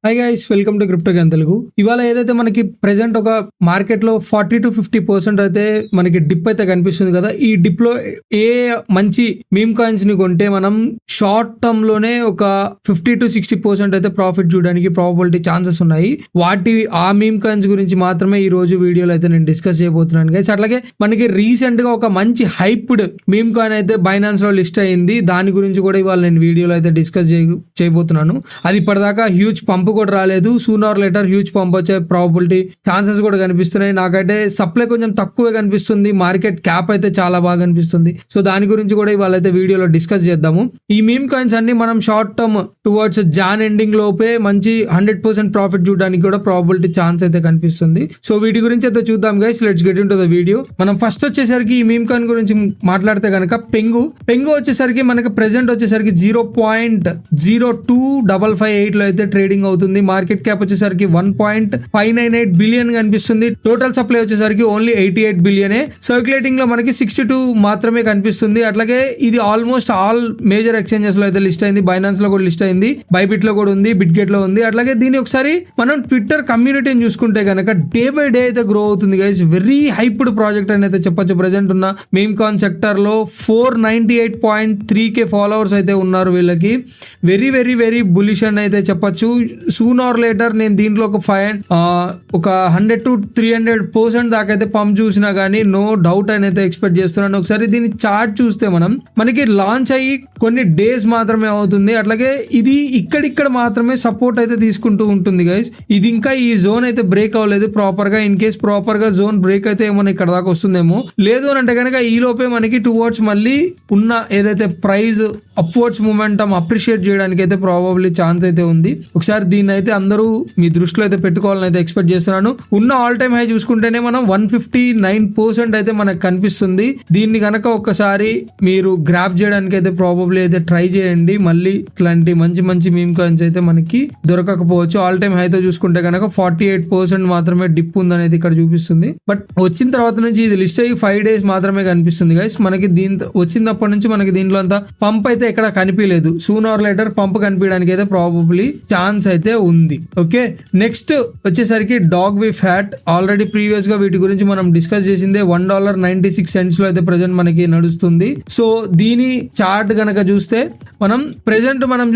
Hi guys, welcome to crypto Gyan Telugu. ఇవాళ ఏదైతే మనకి ప్రెసెంట్ ఒక మార్కెట్ లో 40-50% అయితే మనకి డిప్ అయితే కనిపిస్తుంది కదా. ఈ డిప్ లో ఏ మంచి మీమ్ కాయిన్స్ ని కొంటే మనం షార్ట్ టర్మ్ లోనే ఒక 50-60% అయితే ప్రాఫిట్ చూడడానికి ప్రాబబిలిటీ ఛాన్సెస్ ఉన్నాయి. ఆ మీమ్ కాయిన్స్ గురించి మాత్రమే ఈ రోజు వీడియోలో అయితే నేను డిస్కస్ చేయబోతున్నాను గైస్. అట్లాగే మనకి రీసెంట్ గా ఒక మంచి హైప్డ్ మీమ్ కాయిన్ అయితే బైనాన్స్ లో లిస్ట్ అయింది. దాని గురించి కూడా ఇవాళ నేను వీడియోలో అయితే డిస్కస్ చేయబోతున్నాను. అది ఇప్పటిదాకా హ్యూజ్ పంప్ కూడా రాలేదు. Soon or later huge pump వచ్చే ప్రాబబిలిటీ ఛాన్సెస్ కూడా కనిపిస్తున్నాయి. నాకైతే సప్లై కొంచెం తక్కువే కనిపిస్తుంది, మార్కెట్ క్యాప్ అయితే చాలా బాగా కనిపిస్తుంది. సో దాని గురించి కూడా ఇవాళ అయితే వీడియోలో డిస్కస్ చేద్దాము. ఈ మీమ్ కాయిన్స్ అన్ని మనం short term towards Jan ending లోపే మంచి 100% ప్రాఫిట్ చూడడానికి కూడా ప్రాబబిలిటీ ఛాన్స్ అయితే కనిపిస్తుంది. సో వీటి గురించి అయితే చూద్దాం guys. Let's get into the video. మనం ఫస్ట్ వచ్చేసరికి ఈ మీమ్ కాయిన్ గురించి మాట్లాడితే కనుక పెంగు వచ్చేసరికి మనకి ప్రెసెంట్ వచ్చేసరికి 0.02558 లో అయితే ట్రేడింగ్ అవుతుంది. మార్కెట్ క్యాప్ వచ్చేసరికి 1.598 బిలియన్ కనిపిస్తుంది. టోటల్ సప్లై వచ్చేసరికి ఓన్లీ 88 బిలియనే. సర్క్యులేటింగ్ లో మనకి 62 మాత్రమే కనిపిస్తుంది. అట్లాగే ఇది ఆల్మోస్ట్ ఆల్ మేజర్ ఎక్స్చేంజెస్ లో అయితే లిస్ట్ అయింది. బైనాన్స్ లో కూడా లిస్ట్ అయింది, బైబిట్ లో కూడా ఉంది, బిట్గెట్ లో ఉంది. అట్లాగే దీని ఒకసారి మనం ట్విట్టర్ కమ్యూనిటీని చూసుకుంటే కనుక డే బై డే అయితే గ్రో అవుతుంది గైస్. వెరీ హైప్డ్ ప్రాజెక్ట్ అని అయితే చెప్పొచ్చు. ప్రెసెంట్ ఉన్న మీమ్ కాయిన్ సెక్టర్ లో 498.3K ఫాలోవర్స్ అయితే ఉన్నారు వీళ్ళకి. వెరీ వెరీ వెరీ బులిష్ అని అయితే చెప్పొచ్చు. సూన్ ఆర్ లేటర్ నేను దీంట్లో ఒక 100-300% దాకా అయితే పంప్ చూసినా కానీ నో డౌట్ అని అయితే ఎక్స్పెక్ట్ చేస్తున్నాను. ఒకసారి దీని చార్ట్ చూస్తే మనకి లాంచ్ అయ్యి కొన్ని డేస్ మాత్రమే అవుతుంది. అట్లాగే ఇది ఇక్కడిక్కడ మాత్రమే సపోర్ట్ అయితే తీసుకుంటూ ఉంటుంది గైస్. ఇది ఇంకా ఈ జోన్ అయితే బ్రేక్ అవ్వలేదు ప్రాపర్ గా. ఇన్ కేస్ ప్రాపర్ గా జోన్ బ్రేక్ అయితే ఏమో ఇక్కడ దాకా వస్తుందేమో. లేదు అని అంటే కనుక ఈ లోపే మనకి టువర్డ్స్ మళ్ళీ ఉన్న ఏదైతే ప్రైజ్ అప్వర్డ్స్ మూమెంటం అప్రిషియేట్ చేయడానికి అయితే ప్రాబబ్లీ ఛాన్స్ అయితే ఉంది. ఒకసారి దీన్ని అయితే అందరూ మీ దృష్టిలో అయితే పెట్టుకోవాలని అయితే ఎక్స్పెక్ట్ చేస్తున్నాను. ఉన్న ఆల్ టైమ్ హై చూసుకుంటేనే మనం 159% అయితే మనకు కనిపిస్తుంది. దీన్ని కనుక ఒక్కసారి మీరు గ్రాప్ చేయడానికి అయితే ప్రాబబ్లీ అయితే ట్రై చేయండి. మళ్ళీ ఇట్లాంటి మంచి మంచి మీమ్ కాయిన్స్ అయితే మనకి దొరకకపోవచ్చు. ఆల్ టైమ్ హైతో చూసుకుంటే కనుక 48% మాత్రమే డిప్ ఉందనేది ఇక్కడ చూపిస్తుంది. బట్ వచ్చిన తర్వాత నుంచి ఇది లిస్ట్ అయ్యి 5 days మాత్రమే కనిపిస్తుంది గైస్. మనకి దీంతో వచ్చినప్పటి నుంచి మనకి దీంట్లో అంతా పంప్ అయితే ఎక్కడ కనిపించలేదు. సూన్ ఆర్ లేటర్ పంప్ కనిపించడానికి అయితే ప్రాబబ్లీ ఛాన్స్ అయితే ఉంది. ఓకే, నెక్స్ట్ వచ్చేసరికి డాగ్ విఫ్ హ్యాట్. ఆల్రెడీ ప్రీవియస్ గా వీటి గురించి మనం డిస్కస్ చేసిందే. $1.96 లో అయితే ప్రెసెంట్ మనకి నడుస్తుంది. సో దీని చార్ట్ గనక చూస్తే మనం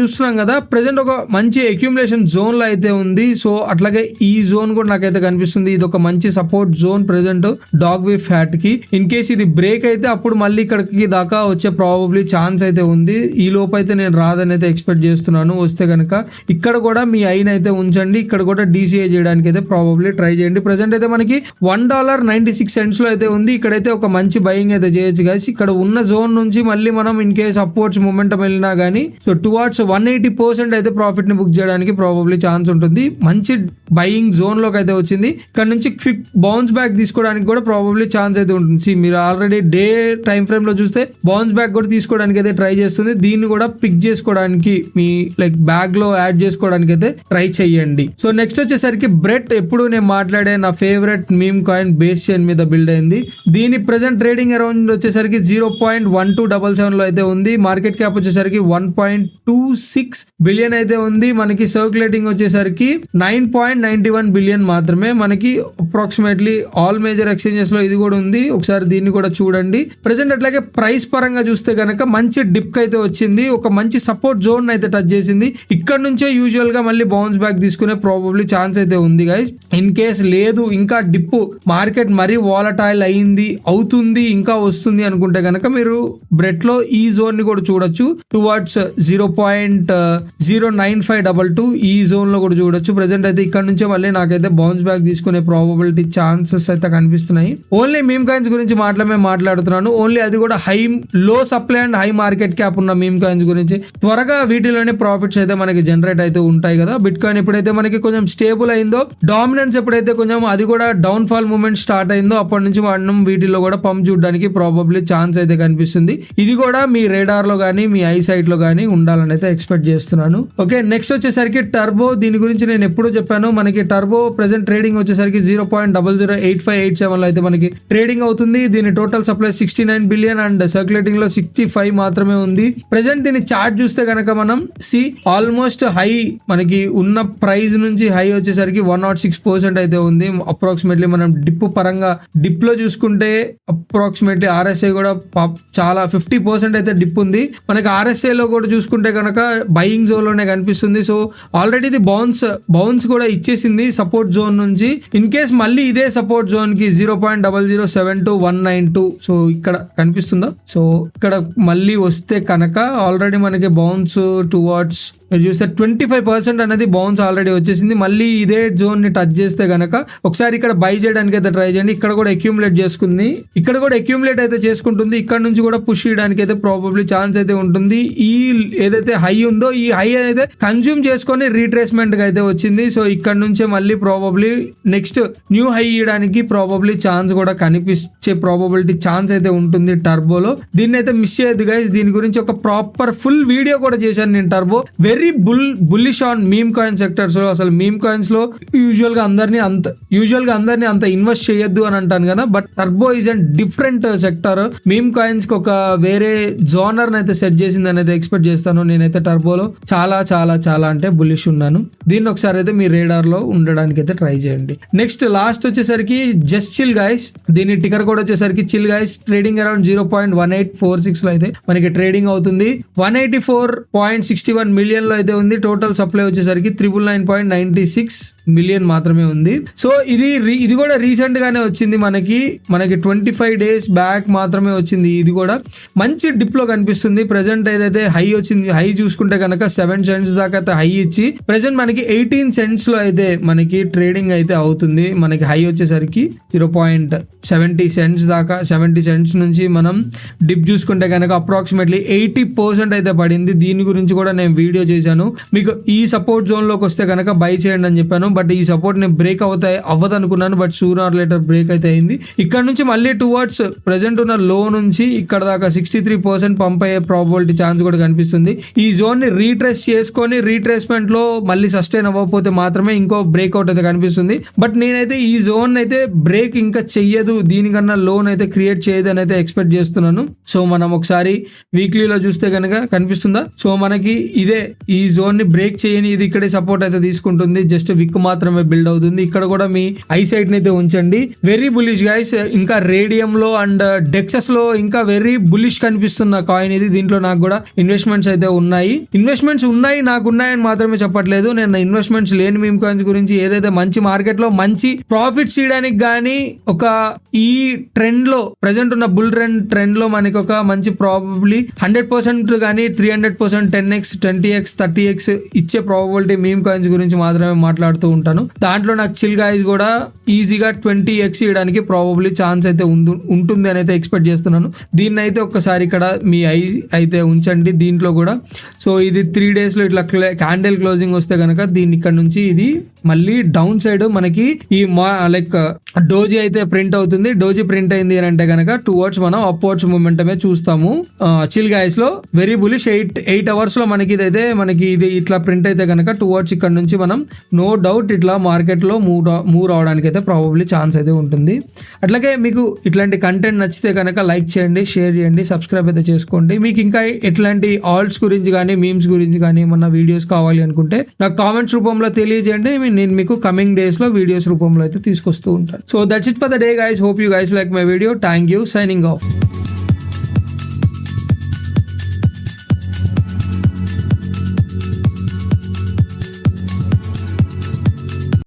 చూస్తున్నాం కదా, ప్రెసెంట్ ఒక మంచి అక్యుములేషన్ జోన్ లో అయితే ఉంది. సో అట్లాగే ఈ జోన్ కూడా నాకైతే కనిపిస్తుంది. ఇది ఒక మంచి support zone present dogwifhat కి. ఇన్ కేస్ ఇది బ్రేక్ అయితే అప్పుడు మళ్ళీ ఇక్కడికి దాకా వచ్చే ప్రాబబ్లీ ఛాన్స్ అయితే ఉంది. ఈ లోపు అయితే నేను రాదని అయితే ఎక్స్పెక్ట్ చేస్తున్నాను. వస్తే కనుక ఇక్కడ కూడా మీ ఐన్ అయితే ఉంచండి. ఇక్కడ కూడా DCA చేయడానికి అయితే ప్రాబబ్లీ ట్రై చేయండి. ప్రెసెంట్ అయితే మనకి $1.96 లో అయితే ఉంది. ఇక్కడైతే ఒక మంచి బయింగ్ అయితే చేయొచ్చు గైస్. ఇక్కడ ఉన్న జోన్ నుంచి మళ్ళీ మనం ఇన్ కేస్ అప్వర్డ్స్ మూమెంటం వెళ్ళినా గానీ సో టువార్డ్స్ 180% అయితే ప్రాఫిట్ ని బుక్ చేయడానికి ప్రాబబ్లీ ఛాన్స్ ఉంటుంది. మంచి బయింగ్ జోన్ లోకి అయితే వచ్చింది. ఇక్కడ నుంచి క్విక్ బౌన్స్ బ్యాక్ తీసుకోవడానికి కూడా ప్రాబబ్లీ ఛాన్స్ అయితే ఉంటుంది. మీరు ఆల్రెడీ డే టైం ఫ్రేమ్ లో చూస్తే బౌన్స్ బ్యాక్ కూడా తీసుకోవడానికి అయితే ట్రై చేస్తుంది. దీన్ని కూడా పిక్ చేసుకోవడానికి మీ బ్యాగ్ లో యాడ్ చేసుకోవడానికి అయితే ట్రై చేయండి. సో నెక్స్ట్ వచ్చేసరికి బ్రెట్. ఎప్పుడు నేను మాట్లాడే నా favourite meme coin base chain మీద బిల్డ్ అయింది. దీని ప్రెసెంట్ ట్రేడింగ్ అరౌండ్ వచ్చేసరికి 0.1277 లో అయితే ఉంది. మార్కెట్ క్యాప్ వచ్చేసరికి 1.26 బిలియన్ అయితే ఉంది. మనకి సర్క్యులేటింగ్ వచ్చేసరికి 9.91 బిలియన్ మాత్రమే. మనకి అప్రాక్సిమేట్లీ ఆల్ మేజర్ ఎక్స్చేంజెస్ లో ఇది కూడా ఉంది. ఒకసారి దీన్ని కూడా చూడండి. ప్రెసెంట్ అట్లాగే ప్రైస్ పరంగా చూస్తే కనుక మంచి డిప్ అయితే వచ్చింది. ఒక మంచి సపోర్ట్ జోన్ అయితే టచ్ చేసింది. ఇక్కడ నుంచే యూజువల్ గా మళ్ళీ బౌన్స్ బ్యాక్ తీసుకునే ప్రాబబ్లీ ఛాన్స్ అయితే ఉంది గైస్. ఇన్ కేస్ లేదు ఇంకా డిప్ మార్కెట్ మరీ వాలటైల్ అవుతుంది ఇంకా వస్తుంది అనుకుంటే కనుక మీరు బ్రెట్ లో ఈ జోన్ ని కూడా చూడొచ్చు. టువర్డ్స్ 0.09522 ఈ జోన్ లో కూడా చూడొచ్చు. ప్రెసెంట్ అయితే ఇక్కడ నుంచే మళ్ళీ నాకైతే బౌన్స్ బ్యాక్ తీసుకునే ప్రాబబిలిటీ ఛాన్సెస్ అయితే కనిపిస్తున్నాయి. ఓన్లీ మీమ్ కాయిన్స్ గురించి మాట్లాడుతున్నాను. ఓన్లీ అది కూడా లో supply and high market cap ఉన్న మీమ్ కాయిన్స్ గురించి. త్వరగా వీటిలోనే ప్రాఫిట్స్ అయితే మనకి జనరేట్ అయితే ఉంటాయి కదా. బిట్ కాయిన్ ఎప్పుడైతే మనకి కొంచెం స్టేబుల్ అయిందో, డామినెన్స్ ఎప్పుడైతే కొంచెం అది కూడా డౌన్ ఫాల్ మూమెంట్ స్టార్ట్ అయిందో అప్పటి నుంచి మనం వీటిలో కూడా పంప్ చూడడానికి ప్రాబబ్లీ ఛాన్స్ అయితే కనిపిస్తుంది. ఇది కూడా మీ రేడార్ లో గానీ మీ ఐ సైట్ లో గానీ ఉండాలని అయితే ఎక్స్పెక్ట్ చేస్తున్నాను. ఓకే, నెక్స్ట్ వచ్చేసరికి టర్బో. దీని గురించి నేను ఎప్పుడూ చెప్పాను. మనకి టర్బో ప్రెసెంట్ ట్రేడింగ్ వచ్చేసరికి 0.008587 లో అయితే మనకి ట్రేడింగ్ అవుతుంది. దీని total supply 69 billion and circulating లో 65 మాత్రమే ఉంది. ప్రెసెంట్ దీని చార్ట్ చూస్తే కనుక కనుక మనం ఆల్మోస్ట్ హై మనకి ఉన్న ప్రైస్ నుంచి హై వచ్చేసరికి 106% అయితే ఉంది. అప్రాక్సిమేట్లీ మనం డిప్ పరంగా డిప్ లో చూసుకుంటే అప్రాక్సిమేట్లీ RSI కూడా చాలా 50% అయితే డిప్ ఉంది. మనకి RSI లో కూడా చూసుకుంటే కనుక బయింగ్ జోన్ లోనే కనిపిస్తుంది. సో ఆల్రెడీ ఇది బౌన్స్ కూడా ఇచ్చేసింది సపోర్ట్ జోన్ నుంచి. ఇన్ కేస్ మళ్ళీ ఇదే సపోర్ట్ జోన్ కి 0.0072192 సో ఇక్కడ కనిపిస్తుందా. సో ఇక్కడ మళ్ళీ వస్తే కనుక ఆల్రెడీ మనకి బౌన్స్ టువర్డ్స్ మీరు చూస్తే 25% అనేది బౌన్స్ ఆల్రెడీ వచ్చేసింది. మళ్ళీ ఇదే జోన్ ని టచ్ చేస్తే గనక ఒకసారి ఇక్కడ బై చేయడానికి అయితే ట్రై చేయండి. ఇక్కడ కూడా అక్యూములేట్ చేసుకుంది, ఇక్కడ కూడా అక్యూములేట్ అయితే చేసుకుంటుంది. ఇక్కడ నుంచి కూడా పుష్ చేయడానికి అయితే ప్రాబబ్లీ ఛాన్స్ అయితే ఉంటుంది. ఈ ఏదైతే హై ఉందో ఈ హై అయితే కన్జ్యూమ్ చేసుకొని రీట్రేస్మెంట్ గా అయితే వచ్చింది. సో ఇక్కడ నుంచే మళ్ళీ ప్రాబబ్లీ నెక్స్ట్ న్యూ హై ఇయడానికి ప్రాబబ్లీ ఛాన్స్ కూడా కనిపించే ప్రాబబిలిటీ ఛాన్స్ అయితే ఉంటుంది టర్బోలో. దీన్ని అయితే మిస్ చేయదు గైస్. దీని గురించి ఒక ప్రాపర్ ఫుల్ వీడియో కూడా చేశాను నేను. Turbo very bullish on meme coin sectors లో. అసలు మీమ్ కాయిన్స్ లో యూజువల్ గా అందరినీ అంత ఇన్వెస్ట్ చేయొద్దు అని అంటాను కదా, but turbo is and different sector. Meme coins కి ఒక వేరే జోనర్ అయితే సెట్ చేసింది అనేది ఎక్స్పెక్ట్ చేస్తాను నేనైతే. టర్బోలో చాలా చాలా చాలా అంటే బుల్లిష్ ఉన్నాను. దీన్ని ఒకసారి అయితే మీ రేడార్ లో ఉండడానికి అయితే ట్రై చేయండి. నెక్స్ట్ లాస్ట్ వచ్చేసరికి జస్ట్ చిల్ గైస్. దీని టికర్ కోడ్ వచ్చేసరికి చిల్ గైస్. ట్రేడింగ్ అరౌండ్ 0.1846 లో అయితే మనకి ట్రేడింగ్ అవుతుంది. 184.61 మిలియన్ లో అయితే ఉంది. టోటల్ సప్లై వచ్చేసరికి 999.96 మిలియన్ మాత్రమే ఉంది. సో ఇది కూడా రీసెంట్ గానే వచ్చింది. మనకి 25 డేస్ బ్యాక్ మాత్రమే వచ్చింది. ఇది కూడా మంచి డిప్ లో కనిపిస్తుంది. ప్రెసెంట్ ఏదైతే హై వచ్చింది, హై చూసుకుంటే కనుక 7 cents దాకా అయితే హై ఇచ్చి ప్రెసెంట్ మనకి 18 cents లో అయితే మనకి ట్రేడింగ్ అయితే అవుతుంది. మనకి హై వచ్చేసరికి 0.70 cents దాకా, 70 cents నుంచి మనం డిప్ చూసుకుంటే కనుక అప్రాక్సిమేట్లీ 80% అయితే పడింది. దీని గురించి కూడా నేను వీడియో చేశాను. మీకు ఈ సపోర్ట్ జోన్ లోకి వస్తే కనుక బై చేయండి అని చెప్పాను. బట్ ఈ సపోర్ట్ నేను బ్రేక్ అవ్వదు అనుకున్నాను, but soon or later break అయితే అయింది. ఇక్కడ నుంచి మళ్ళీ టువర్డ్స్ ప్రెసెంట్ ఉన్న లో నుంచి ఇక్కడ దాకా 63% పంప్ అయ్యే ప్రాబిలిటీ ఛాన్స్ కూడా కనిపిస్తుంది. ఈ జోన్ ని రీట్రేస్ చేసుకొని రీట్రేస్మెంట్ లో మళ్ళీ సస్టైన్ అవ్వకపోతే మాత్రమే ఇంకో బ్రేక్అవుట్ అయితే కనిపిస్తుంది. బట్ నేనైతే ఈ జోన్ అయితే బ్రేక్ ఇంకా చెయ్యదు, దీనికన్నా లోన్ అయితే క్రియేట్ చేయదు అని అయితే ఎక్స్పెక్ట్ చేస్తున్నాను. సో మనం ఒకసారి వీక్లీలో చూస్తే కనుక కనిపిస్తుందా. సో మనకి ఇదే ఈ జోన్ ని బ్రేక్ చేయని ఇది ఇక్కడే సపోర్ట్ అయితే తీసుకుంటుంది. జస్ట్ విక్ మాత్రమే బిల్డ్ అవుతుంది. ఇక్కడ కూడా మీ ఐసైట్ ని అయితే ఉంచండి. Very bullish guys. ఇంకా రేడియం లో అండ్ డెక్సస్ లో ఇంకా వెరీ బులిష్ కనిపిస్తున్న కాయిన్ ఇది. దీంట్లో నాకు కూడా ఇన్వెస్ట్మెంట్స్ అయితే ఉన్నాయి. నాకు ఉన్నాయని మాత్రమే చెప్పట్లేదు. నేను ఇన్వెస్ట్మెంట్స్ లేని మీమ్ కాయిన్స్ గురించి ఏదైతే మంచి మార్కెట్ లో మంచి ప్రాఫిట్స్ చేయడానికి గానీ ఒక ఈ ట్రెండ్ లో ప్రెసెంట్ ఉన్న బుల్ ట్రెండ్ లో మనకి ఒక మంచి ప్రాబబ్లీ 100% కానీ 300%, 10x, 20x, 30x ఇచ్చే ప్రాబబిలిటీ మీమ్ కాయిన్స్ గురించి మాత్రమే మాట్లాడుతూ ఉంటాను. దాంట్లో నాకు చిల్ గాయ్స్ కూడా ఈజీగా 20x ఇవ్వడానికి ప్రాబబ్లీ ఛాన్స్ అయితే ఉంటుంది అని అయితే ఎక్స్పెక్ట్ చేస్తున్నాను. దీన్ని అయితే ఒక్కసారి ఇక్కడ మీ ఐ అయితే ఉంచండి దీంట్లో కూడా. సో ఇది 3 days లో ఇట్లా క్యాండిల్ క్లోజింగ్ వస్తే కనుక దీన్ని ఇక్కడ నుంచి ఇది మళ్ళీ డౌన్ సైడ్ మనకి ఈ లైక్ డోజీ అయితే ప్రింట్ అవుతుంది. డోజీ ప్రింట్ అయింది అని అంటే కనుక టువర్డ్స్ మనం అప్వర్డ్స్ మూమెంటమే చూస్తాము. చిల్ గాయ్స్ లో వెరీ బులిష్ 8 hours లో మనకి ఇదైతే మనకి ఇది ఇట్లా ప్రింట్ అయితే కనుక టువర్డ్స్ ఇక్కడ నుంచి మనం నో డౌట్ ఇట్లా మార్కెట్ లో మూవ్ అవడానికి అయితే ప్రాబబ్లీ ఛాన్స్ అయితే ఉంటుంది. అట్లాగే మీకు ఇట్లాంటి కంటెంట్ నచ్చితే కనుక లైక్ చేయండి, షేర్ చేయండి, సబ్స్క్రైబ్ అయితే చేసుకోండి. మీకు ఇంకా ఎట్లాంటి ఆల్ట్స్ గురించి కానీ మీమ్స్ గురించి కానీ ఏమన్నా వీడియోస్ కావాలి అనుకుంటే నాకు కామెంట్స్ రూపంలో తెలియజేయండి. నేను మీకు కమింగ్ డేస్ లో వీడియోస్ రూపంలో అయితే తీసుకొస్తూ ఉంటాను. So that's it for the day guys. Hope you guys like my video. Thank you. Signing off.